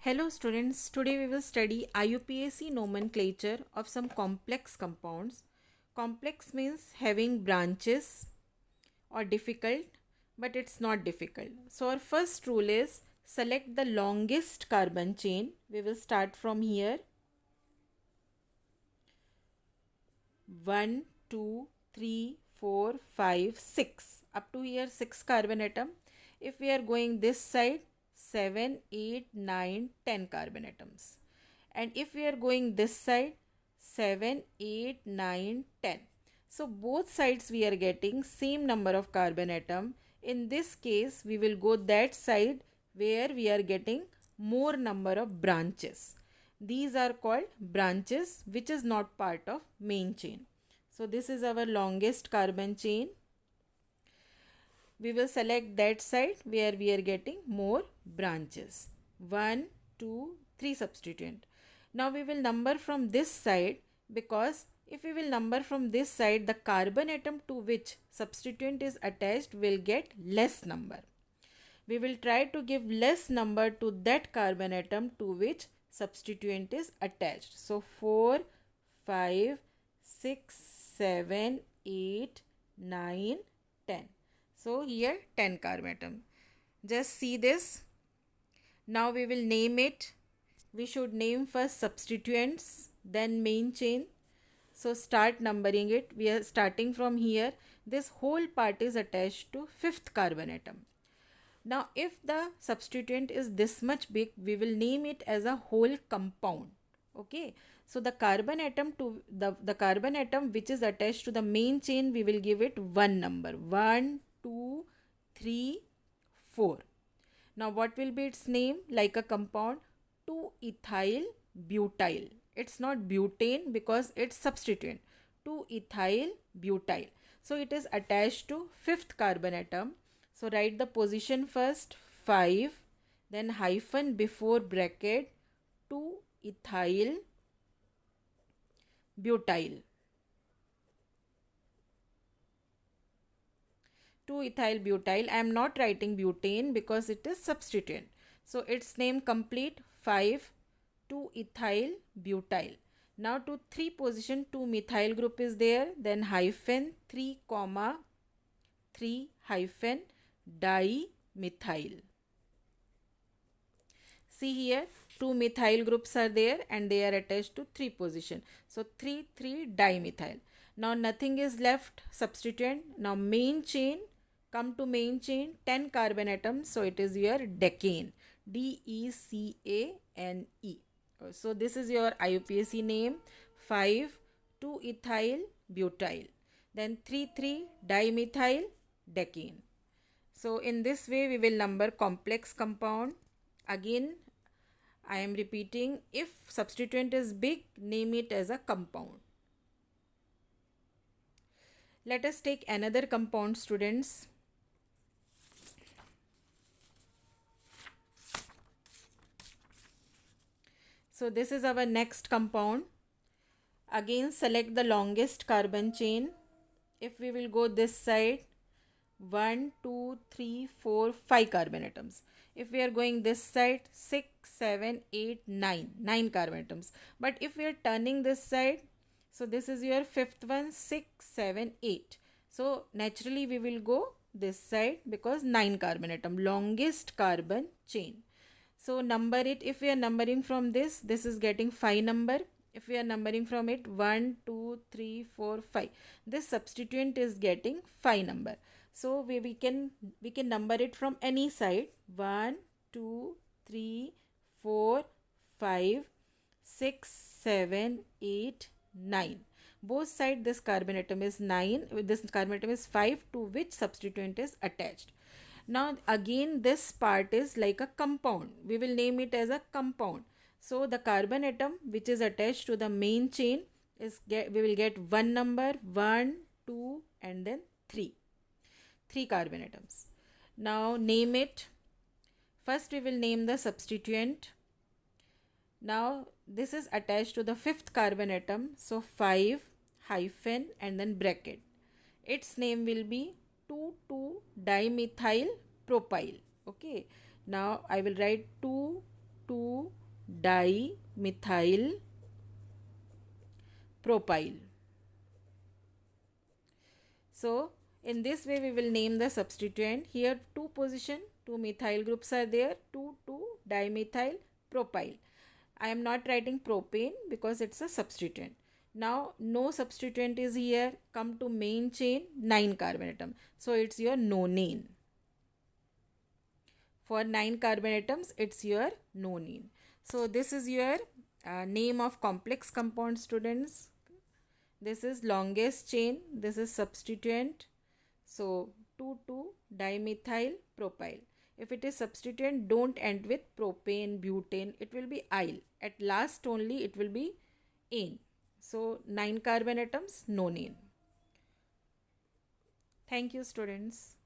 Hello students, today we will study IUPAC nomenclature of some complex compounds. Complex means having branches or difficult, but it's not difficult. So our first rule is select the longest carbon chain. We will start from here. 1, 2, 3, 4, 5, 6. Up to here 6 carbon atom. If we are going this side, 7, 8, 9, 10 carbon atoms. And if we are going this side, 7, 8, 9, 10. So both sides we are getting same number of carbon atom. In this case, we will go that side where we are getting more number of branches. These are called branches, which is not part of main chain. So this is our longest carbon chain. We will select that side where we are getting more branches. 1, 2, 3 substituent. Now we will number from this side, because if we will number from this side, the carbon atom to which substituent is attached will get less number. We will try to give less number to that carbon atom to which substituent is attached. So 4, 5, 6, 7, 8, 9, 10. So here 10 carbon atom. Just see this. Now we will name it. We should name first substituents, then main chain. So start numbering it. We are starting from here. This whole part is attached to 5th carbon atom. Now if the substituent is this much big, we will name it as a whole compound. Okay. So the carbon atom to the carbon atom which is attached to the main chain, we will give it one number. 1, 2, 3, 4. Now what will be its name? Like a compound, 2-ethyl butyl. It's not butane because it's substituent. 2-ethyl butyl. So it is attached to 5th carbon atom. So write the position first, 5, then hyphen before bracket, 2-ethyl butyl. 2-ethyl butyl. I am not writing butane because it is substituent. So its name complete, 5, 2-ethyl butyl. Now to 3 position 2-methyl group is there, then hyphen 3 comma 3 hyphen dimethyl. See here, 2 methyl groups are there and they are attached to 3 position. So 3, 3 dimethyl. Now nothing is left, substituent. Now main chain, come to main chain, 10 carbon atoms. So it is your decane, DECANE. So this is your IUPAC name, 5, 2-ethyl butyl. Then 3, 3 dimethyl decane. So in this way we will number complex compound. Again, I am repeating, if substituent is big, name it as a compound. Let us take another compound, students. So this is our next compound. Again, select the longest carbon chain. If we will go this side, 1, 2, 3, 4, 5 carbon atoms. If we are going this side, 6, 7, 8, 9 carbon atoms. But if we are turning this side, so this is your 5th one, 6, 7, 8. So naturally we will go this side because 9 carbon atom, longest carbon chain. So number it. If we are numbering from this is getting 5 number. If we are numbering from it, 1, 2, 3, 4, 5. This substituent is getting 5 number. So we can number it from any side. 1, 2, 3, 4, 5, 6, 7, 8, 9. Both sides this carbon atom is 9. This carbon atom is 5 to which substituent is attached. Now again this part is like a compound. We will name it as a compound. So the carbon atom which is attached to the main chain is we will get one number, 1, 2 and then 3. 3 carbon atoms. Now name it. First we will name the substituent. Now this is attached to the 5th carbon atom. So 5 hyphen and then bracket. Its name will be 2,2 dimethyl propyl. Okay. Now I will write 2 2,2-dimethyl propyl. So in this way we will name the substituent. Here two methyl groups are there, 2,2-dimethyl propyl. I am not writing propane because it's a substituent. Now no substituent is here. Come to main chain, 9 carbon atom. So it's your nonane. For 9 carbon atoms, it's your nonane. So this is your name of complex compound, students. This is longest chain. This is substituent. So 2,2-dimethyl propyl. If it is substituent, don't end with propane, butane. It will be yl. At last only it will be ane. So 9 carbon atoms, nonane. Thank you, students.